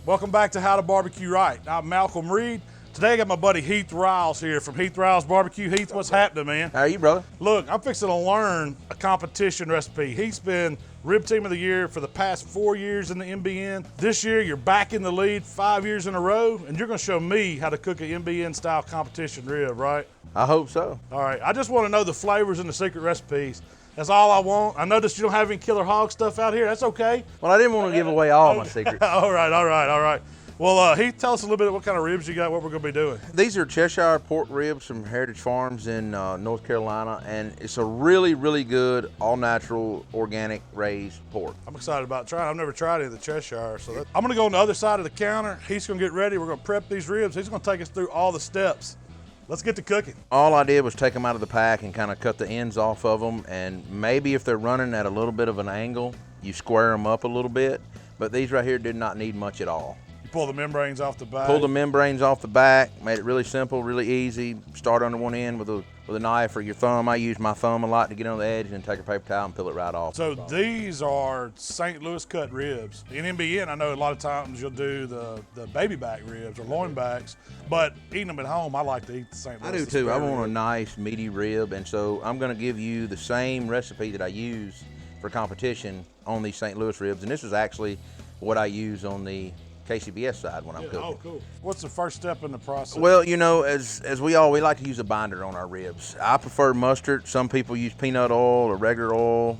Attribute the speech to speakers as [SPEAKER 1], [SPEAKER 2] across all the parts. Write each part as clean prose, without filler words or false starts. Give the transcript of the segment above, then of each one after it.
[SPEAKER 1] Welcome back to How to Barbecue Right. I'm Malcolm Reed. Today I got my buddy Heath Riles here from Heath Riles Barbecue. Heath, what's happening, man?
[SPEAKER 2] How are you, brother?
[SPEAKER 1] Look, I'm fixing to learn a competition recipe. Heath's been Rib Team of the Year for the past 4 years in the MBN. This year, you're back in the lead 5 years in a row, and you're gonna show me how to cook an MBN-style competition rib, right?
[SPEAKER 2] I hope so.
[SPEAKER 1] All right, I just wanna know the flavors and the secret recipes. That's all I want. I noticed you don't have any killer hog stuff out here. That's okay.
[SPEAKER 2] Well, I didn't want to give away all my secrets.
[SPEAKER 1] All right. Well, Heath, tell us a little bit of what kind of ribs you got, what we're gonna be doing.
[SPEAKER 2] These are Cheshire Pork ribs from Heritage Farms in North Carolina, and it's a really, really good, all-natural, organic raised pork.
[SPEAKER 1] I'm excited about trying. I've never tried any of the Cheshire, so I'm gonna go on the other side of the counter. He's gonna get ready. We're gonna prep these ribs. He's gonna take us through all the steps. Let's get to cooking.
[SPEAKER 2] All I did was take them out of the pack and kind of cut the ends off of them, and maybe if they're running at a little bit of an angle, you square them up a little bit, but these right here did not need much at all.
[SPEAKER 1] You pull the membranes off the back.
[SPEAKER 2] Pull the membranes off the back, made it really simple, really easy. Start under one end with a knife or your thumb. I use my thumb a lot to get on the edge, and then take a paper towel and peel it right off.
[SPEAKER 1] So these are St. Louis cut ribs. In MBN, I know a lot of times you'll do the baby back ribs or loin backs, but eating them at home, I like to eat the St. Louis.
[SPEAKER 2] I do too. I want a nice meaty rib, and so I'm gonna give you the same recipe that I use for competition on these St. Louis ribs, and this is actually what I use on the KCBS side when I'm cooking.
[SPEAKER 1] Oh, cool. What's the first step in the process?
[SPEAKER 2] Well, you know, as we like to use a binder on our ribs. I prefer mustard. Some people use peanut oil or regular oil.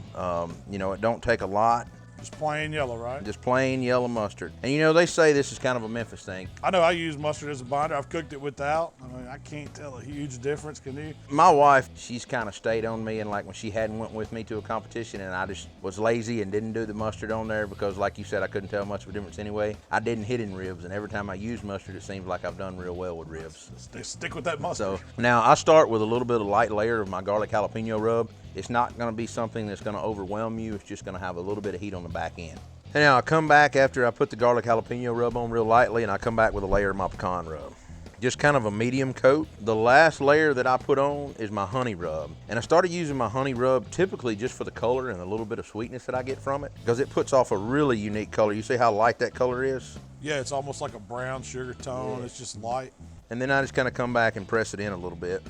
[SPEAKER 2] You know, it don't take a lot.
[SPEAKER 1] Just plain yellow, right?
[SPEAKER 2] Just plain yellow mustard. And you know, they say this is kind of a Memphis thing.
[SPEAKER 1] I know I use mustard as a binder. I've cooked it without. I mean, I can't tell a huge difference, can you?
[SPEAKER 2] My wife, she's kind of stayed on me, and like when she hadn't went with me to a competition and I just was lazy and didn't do the mustard on there because like you said, I couldn't tell much of a difference anyway. I didn't hit in ribs, and every time I use mustard, it seems like I've done real well with ribs.
[SPEAKER 1] Stick with that mustard.
[SPEAKER 2] So now I start with a little bit of light layer of my garlic jalapeno rub. It's not gonna be something that's gonna overwhelm you. It's just gonna have a little bit of heat on the back end. And now I come back after I put the garlic jalapeno rub on real lightly, and I come back with a layer of my pecan rub. Just kind of a medium coat. The last layer that I put on is my honey rub. And I started using my honey rub typically just for the color and a little bit of sweetness that I get from it, because it puts off a really unique color. You see how light that color is?
[SPEAKER 1] Yeah, it's almost like a brown sugar tone. It's just light.
[SPEAKER 2] And then I just kind of come back and press it in a little bit.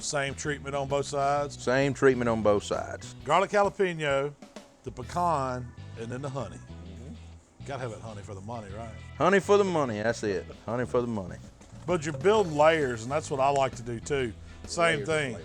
[SPEAKER 1] Same treatment on both sides?
[SPEAKER 2] Same treatment on both sides.
[SPEAKER 1] Garlic jalapeno, the pecan, and then the honey. Gotta have that honey for the money, right?
[SPEAKER 2] Honey for the money, that's it. Honey for the money.
[SPEAKER 1] But you're building layers, and that's what I like to do too. Same thing.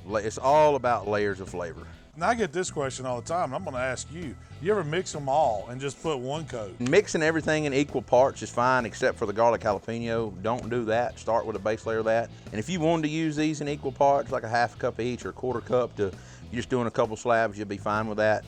[SPEAKER 2] It's all about layers of flavor.
[SPEAKER 1] Now I get this question all the time, and I'm gonna ask you, you ever mix them all and just put one coat?
[SPEAKER 2] Mixing everything in equal parts is fine, except for the garlic jalapeno. Don't do that. Start with a base layer of that. And if you wanted to use these in equal parts, like a half a cup each or a quarter cup, you're just doing a couple slabs, you'll be fine with that.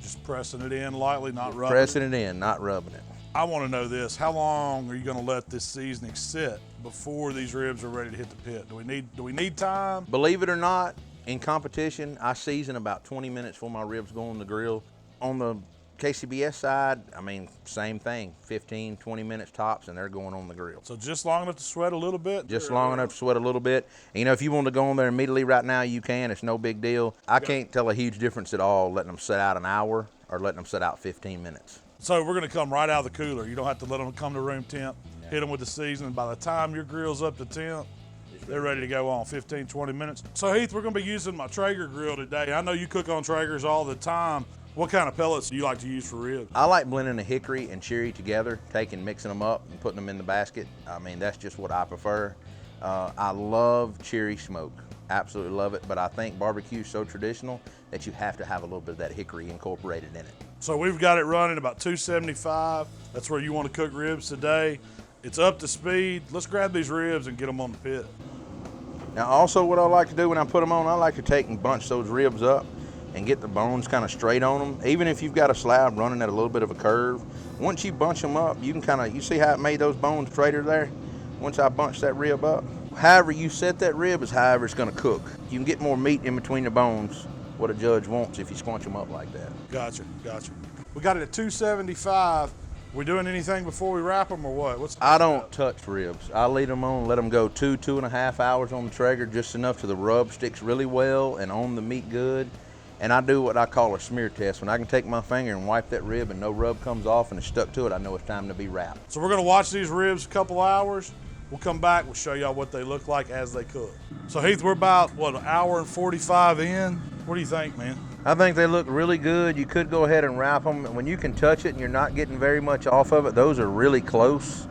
[SPEAKER 1] Just pressing it in lightly, not rubbing
[SPEAKER 2] Pressing it in, not rubbing it.
[SPEAKER 1] I want to know this. How long are you going to let this seasoning sit before these ribs are ready to hit the pit? Do we need time?
[SPEAKER 2] Believe it or not, in competition, I season about 20 minutes before my ribs go on the grill. On the KCBS side, I mean, same thing, 15, 20 minutes tops, and they're going on the grill.
[SPEAKER 1] So just long enough to sweat a little bit?
[SPEAKER 2] Just long enough to sweat a little bit. And, you know, if you want to go on there immediately right now, you can. It's no big deal. I can't tell a huge difference at all letting them sit out an hour or letting them sit out 15 minutes.
[SPEAKER 1] So we're gonna come right out of the cooler. You don't have to let them come to room temp, hit them with the seasoning. By the time your grill's up to temp, they're ready to go on 15, 20 minutes. So Heath, we're gonna be using my Traeger grill today. I know you cook on Traegers all the time. What kind of pellets do you like to use for ribs?
[SPEAKER 2] I like blending the hickory and cherry together, mixing them up and putting them in the basket. I mean, that's just what I prefer. I love cherry smoke, absolutely love it, but I think barbecue is so traditional that you have to have a little bit of that hickory incorporated in it.
[SPEAKER 1] So we've got it running about 275. That's where you want to cook ribs today. It's up to speed. Let's grab these ribs and get them on the pit.
[SPEAKER 2] Now also what I like to do when I put them on, I like to take and bunch those ribs up and get the bones kind of straight on them. Even if you've got a slab running at a little bit of a curve, once you bunch them up, you can kind of, you see how it made those bones straighter there? Once I bunch that rib up, however you set that rib is however it's gonna cook. You can get more meat in between the bones, what a judge wants if you squunch them up like that.
[SPEAKER 1] Gotcha. We got it at 275. We doing anything before we wrap them or what?
[SPEAKER 2] I don't touch ribs. I leave them on, let them go 2.5 hours on the Traeger, just enough till the rub sticks really well and on the meat good. and I do what I call a smear test. When I can take my finger and wipe that rib and no rub comes off and it's stuck to it, I know it's time to be wrapped.
[SPEAKER 1] So we're gonna watch these ribs a couple hours. We'll come back, we'll show y'all what they look like as they cook. So Heath, we're about, what, an hour and 45 in? What do you think, man?
[SPEAKER 2] I think they look really good. You could go ahead and wrap them. When you can touch it and you're not getting very much off of it, those are really close.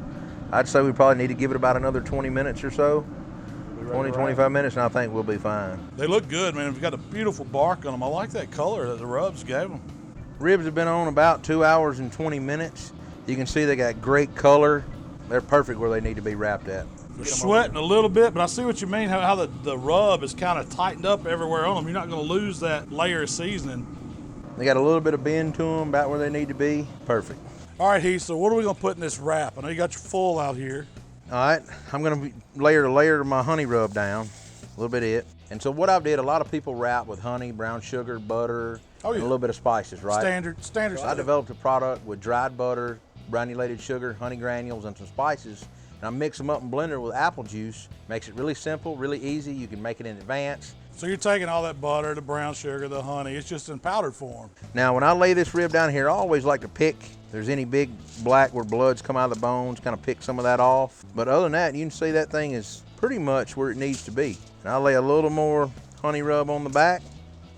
[SPEAKER 2] I'd say we probably need to give it about another 20 minutes or so. 20, 25 minutes, and I think we'll be fine.
[SPEAKER 1] They look good, man. We've got a beautiful bark on them. I like that color that the rubs gave them.
[SPEAKER 2] Ribs have been on about 2 hours and 20 minutes. You can see they got great color. They're perfect where they need to be wrapped at.
[SPEAKER 1] They're sweating a little bit, but I see what you mean, how the rub is kind of tightened up everywhere on them. You're not going to lose that layer of seasoning.
[SPEAKER 2] They got a little bit of bend to them, about where they need to be. Perfect.
[SPEAKER 1] All right, Heath, so what are we going to put in this wrap? I know you got your full out here.
[SPEAKER 2] All right, I'm gonna layer a layer of my honey rub down, a little bit of it. And so what I did, a lot of people wrap with honey, brown sugar, butter, and a little bit of spices, right?
[SPEAKER 1] Standard.
[SPEAKER 2] So I developed a product with dried butter, granulated sugar, honey granules, and some spices. And I mix them up in blender with apple juice. Makes it really simple, really easy. You can make it in advance.
[SPEAKER 1] So you're taking all that butter, the brown sugar, the honey, it's just in powdered form.
[SPEAKER 2] Now, when I lay this rib down here, I always like to pick, if there's any big black where bloods come out of the bones, kind of pick some of that off. But other than that, you can see that thing is pretty much where it needs to be. And I lay a little more honey rub on the back,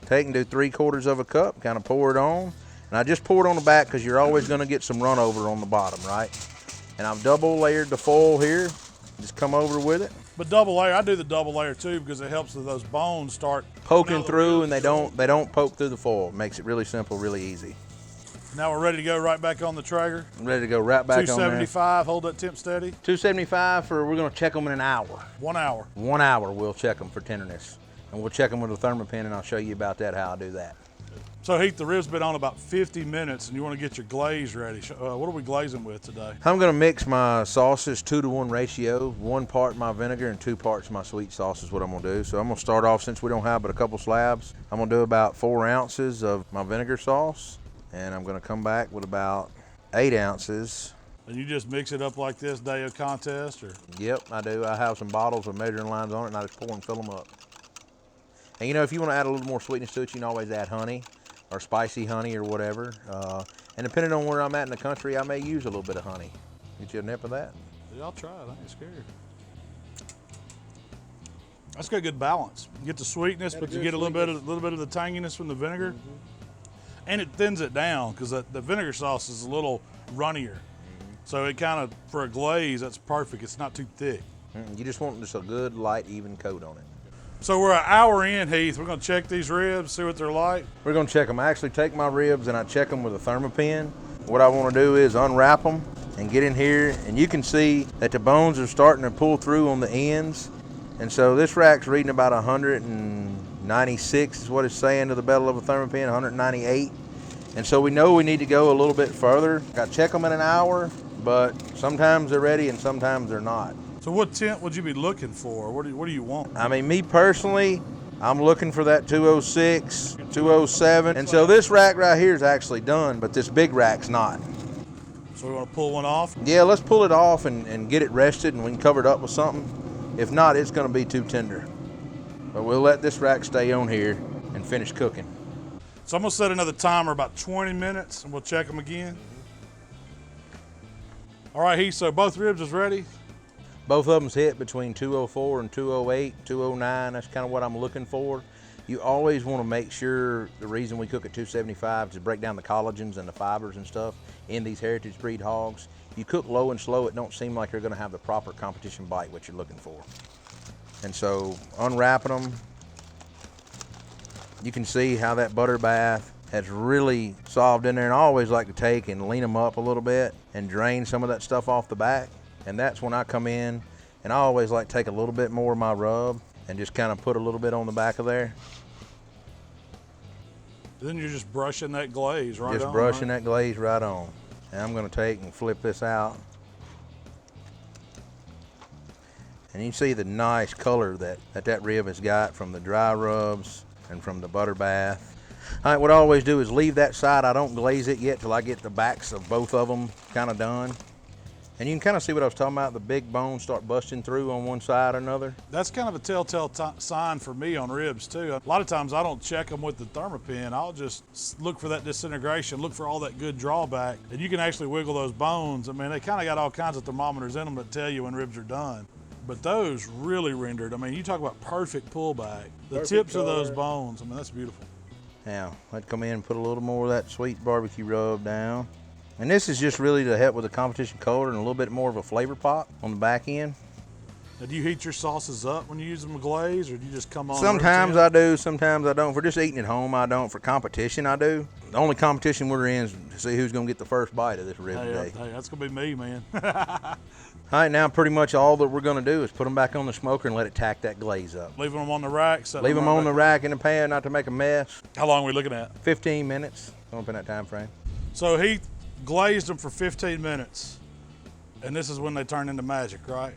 [SPEAKER 2] take and do 3/4 of a cup, kind of pour it on. And I just pour it on the back because you're always gonna get some run over on the bottom, right? And I've double layered the foil here, just come over with it.
[SPEAKER 1] But double layer, I do the double layer too because it helps with those bones start
[SPEAKER 2] poking through, and they don't poke through the foil. It makes it really simple, really easy.
[SPEAKER 1] Now we're ready to go right back on the Traeger.
[SPEAKER 2] I'm ready to go right back on there.
[SPEAKER 1] 275, hold that temp steady.
[SPEAKER 2] 275 we're gonna check them in an hour.
[SPEAKER 1] 1 hour.
[SPEAKER 2] 1 hour we'll check them for tenderness. And we'll check them with a thermopin, and I'll show you about that, how I do that.
[SPEAKER 1] So Heath, the rib's been on about 50 minutes and you want to get your glaze ready. What are we glazing with today?
[SPEAKER 2] I'm gonna mix my sauces 2-to-1 ratio. 1 part my vinegar and 2 parts my sweet sauce is what I'm gonna do. So I'm gonna start off, since we don't have but a couple slabs, I'm gonna do about 4 ounces of my vinegar sauce. And I'm gonna come back with about 8 ounces.
[SPEAKER 1] And you just mix it up like this day of contest, or?
[SPEAKER 2] Yep, I do. I have some bottles with measuring lines on it, and I just pour and fill them up. And you know, if you wanna add a little more sweetness to it, you can always add honey, or spicy honey or whatever. And depending on where I'm at in the country, I may use a little bit of honey. Get you a nip of that?
[SPEAKER 1] Yeah, I'll try it, I ain't scared. That's got good balance. You get the sweetness, but you get a little bit of the tanginess from the vinegar. And it thins it down because the vinegar sauce is a little runnier. So it kind of, for a glaze, that's perfect. It's not too thick.
[SPEAKER 2] You just want just a good, light, even coat on it.
[SPEAKER 1] So we're an hour in, Heath. We're gonna check these ribs, see what they're like.
[SPEAKER 2] We're gonna check them. I actually take my ribs and I check them with a thermopin. What I wanna do is unwrap them and get in here, and you can see that the bones are starting to pull through on the ends. And so this rack's reading about 196 is what it's saying to the bevel of a thermopin, 198. And so we know we need to go a little bit further. I check them in an hour, but sometimes they're ready and sometimes they're not.
[SPEAKER 1] So what temp would you be looking for? What do you want?
[SPEAKER 2] I mean, me personally, I'm looking for that 206, 207. And so this rack right here is actually done, but this big rack's not.
[SPEAKER 1] So we want to pull one off?
[SPEAKER 2] Yeah, let's pull it off and get it rested, and we can cover it up with something. If not, it's gonna be too tender. But we'll let this rack stay on here and finish cooking.
[SPEAKER 1] So I'm gonna set another timer about 20 minutes and we'll check them again. All right, Heath, so both ribs is ready?
[SPEAKER 2] Both of them's hit between 204 and 208, 209. That's kind of what I'm looking for. You always want to make sure, the reason we cook at 275 is to break down the collagens and the fibers and stuff in these heritage breed hogs. You cook low and slow, it don't seem like you're going to have the proper competition bite, what you're looking for. And so unwrapping them, you can see how that butter bath has really solved in there. And I always like to take and lean them up a little bit and drain some of that stuff off the back. And that's when I come in, and I always like to take a little bit more of my rub and just kind of put a little bit on the back of there.
[SPEAKER 1] Then you're just brushing that glaze right on.
[SPEAKER 2] Just brushing that glaze right on. And I'm gonna take and flip this out. And you can see the nice color that rib has got from the dry rubs and from the butter bath. All right, what I always do is leave that side. I don't glaze it yet till I get the backs of both of them kind of done. And you can kind of see what I was talking about, the big bones start busting through on one side or another.
[SPEAKER 1] That's kind of a telltale sign for me on ribs too. A lot of times I don't check them with the thermopin. I'll just look for that disintegration, look for all that good drawback, and you can actually wiggle those bones. I mean, they kind of got all kinds of thermometers in them that tell you when ribs are done. But those really rendered. I mean, you talk about perfect pullback. The tips of those bones, I mean, that's beautiful.
[SPEAKER 2] Now, I'd come in and put a little more of that sweet barbecue rub down. And this is just really to help with the competition color and a little bit more of a flavor pop on the back end.
[SPEAKER 1] Now, do you heat your sauces up when you use them glaze, or do you just come on?
[SPEAKER 2] Sometimes I do, sometimes I don't. For just eating at home, I don't. For competition, I do. The only competition we're in is to see who's going to get the first bite of this rib today.
[SPEAKER 1] Hey, that's going to be me, man.
[SPEAKER 2] All right, now pretty much all that we're going to do is put them back on the smoker and let it tack that glaze up.
[SPEAKER 1] Leaving them on the rack?
[SPEAKER 2] Leave them on the rack in the pan, not to make a mess.
[SPEAKER 1] How long are we looking at?
[SPEAKER 2] 15 minutes, somewhere up in that time frame.
[SPEAKER 1] So Heath glazed them for 15 minutes, and this is when they turn into magic, right?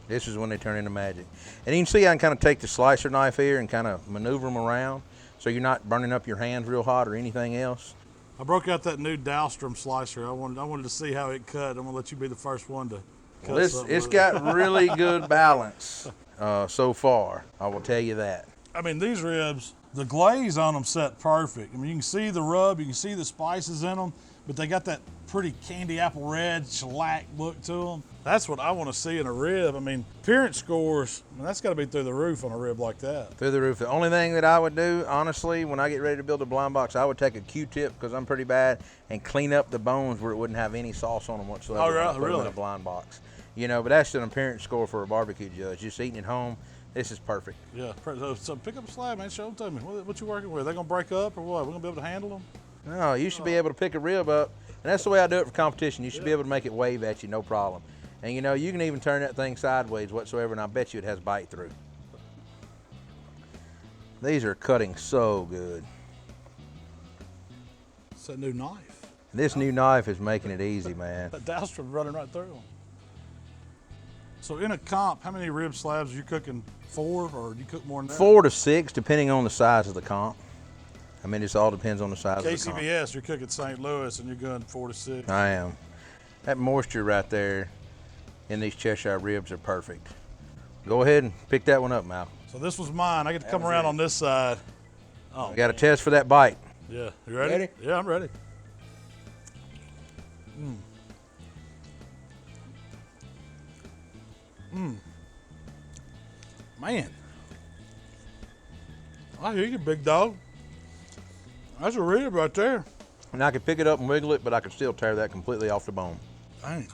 [SPEAKER 2] This is when they turn into magic. And you can see I can kind of take the slicer knife here and kind of maneuver them around so you're not burning up your hands real hot or anything else.
[SPEAKER 1] I broke out that new Dahlstrom slicer. I wanted to see how it cut. I'm gonna let you be the first one to cut something.
[SPEAKER 2] It's got really good balance so far, I will tell you that.
[SPEAKER 1] I mean, these ribs, the glaze on them set perfect. I mean, you can see the rub, you can see the spices in them, but they got that pretty candy apple red shellac look to them. That's what I want to see in a rib. I mean, appearance scores, I mean, that's got to be through the roof on a rib like that.
[SPEAKER 2] Through the roof. The only thing that I would do, honestly, when I get ready to build a blind box, I would take a Q-tip, because I'm pretty bad, and clean up the bones where it wouldn't have any sauce on them whatsoever.
[SPEAKER 1] Oh,
[SPEAKER 2] Put them in a blind box. You know, but that's an appearance score for a barbecue judge. Just eating at home, this is perfect.
[SPEAKER 1] Yeah, so pick up a slab, man. Show them to me. What you working with? Are they going to break up or what? We're going to be able to handle them?
[SPEAKER 2] No, you should be able to pick a rib up, and that's the way I do it for competition. You should be able to make it wave at you, no problem. And you know, you can even turn that thing sideways whatsoever, and I bet you it has bite through. These are cutting so good.
[SPEAKER 1] It's that new knife.
[SPEAKER 2] This new knife is making it easy, man.
[SPEAKER 1] That Dahlstrom running right through them. So in a comp, how many rib slabs are you cooking? 4, or do you cook more than that?
[SPEAKER 2] 4 to 6, depending on the size of the comp. I mean, it all depends on the size of the comp.
[SPEAKER 1] KCBS, you're cooking St. Louis, and you're going 4 to 6.
[SPEAKER 2] I am. That moisture right there in these Cheshire ribs are perfect. Go ahead and pick that one up, Mal.
[SPEAKER 1] So this was mine. I get to come around on this side. Oh,
[SPEAKER 2] I got a test for that bite.
[SPEAKER 1] Yeah, you ready?
[SPEAKER 2] Ready?
[SPEAKER 1] Yeah, I'm ready. Man. I hear you, big dog. That's a rib right there.
[SPEAKER 2] And I could pick it up and wiggle it, but I could still tear that completely off the bone.
[SPEAKER 1] Dang.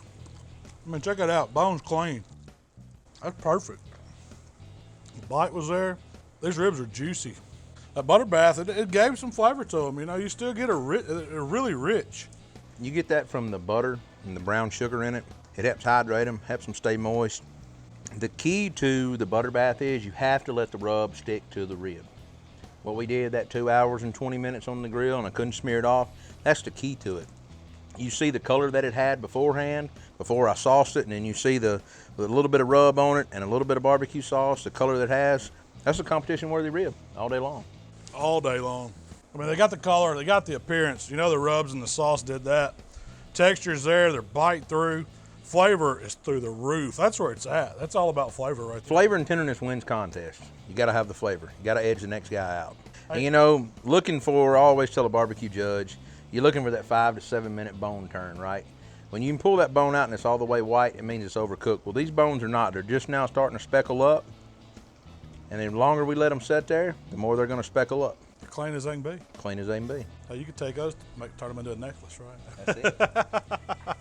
[SPEAKER 1] I mean, check it out. Bone's clean. That's perfect. The bite was there. These ribs are juicy. That butter bath, it gave some flavor to them. You know, you still get they're really rich.
[SPEAKER 2] You get that from the butter and the brown sugar in it. It helps hydrate them, helps them stay moist. The key to the butter bath is you have to let the rub stick to the rib. What we did, that 2 hours and 20 minutes on the grill, and I couldn't smear it off, that's the key to it. You see the color that it had beforehand, before I sauced it, and then you see the little bit of rub on it and a little bit of barbecue sauce, the color that it has. That's a competition-worthy rib all day long.
[SPEAKER 1] All day long. I mean, they got the color, they got the appearance. You know, the rubs and the sauce did that. Texture's there, they're bite through. Flavor is through the roof. That's where it's at. That's all about flavor right there.
[SPEAKER 2] Flavor and tenderness wins contests. You got to have the flavor. You got to edge the next guy out. And you know, I always tell a barbecue judge, you're looking for that 5 to 7 minute bone turn, right? When you can pull that bone out and it's all the way white, it means it's overcooked. Well, these bones are not. They're just now starting to speckle up. And the longer we let them sit there, the more they're going to speckle up.
[SPEAKER 1] Clean as they can be.
[SPEAKER 2] Clean as they can be.
[SPEAKER 1] Hey, you could take those, turn them into a necklace, right?
[SPEAKER 2] That's it.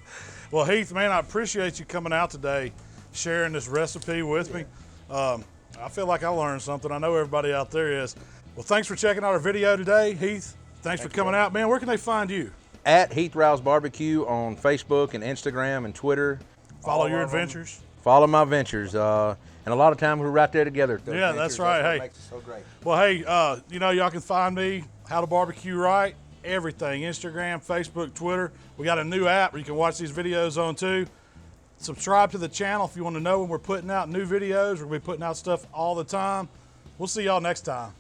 [SPEAKER 1] Well, Heath, man, I appreciate you coming out today, sharing this recipe with me. I feel like I learned something. I know everybody out there is. Well, thanks for checking out our video today, Heath. Thanks for coming out. Man, where can they find you?
[SPEAKER 2] At Heath Riles BBQ on Facebook and Instagram and Twitter.
[SPEAKER 1] Follow your adventures.
[SPEAKER 2] Follow my ventures. And a lot of times we're right there together.
[SPEAKER 1] Yeah, that's right.
[SPEAKER 2] That's
[SPEAKER 1] hey,
[SPEAKER 2] what makes it so great.
[SPEAKER 1] Well, hey, you know, y'all can find me, HowToBBQRight, everything, Instagram, Facebook, Twitter. We got a new app where you can watch these videos on too. Subscribe to the channel if you want to know when we're putting out new videos. We're going to be putting out stuff all the time. We'll see y'all next time.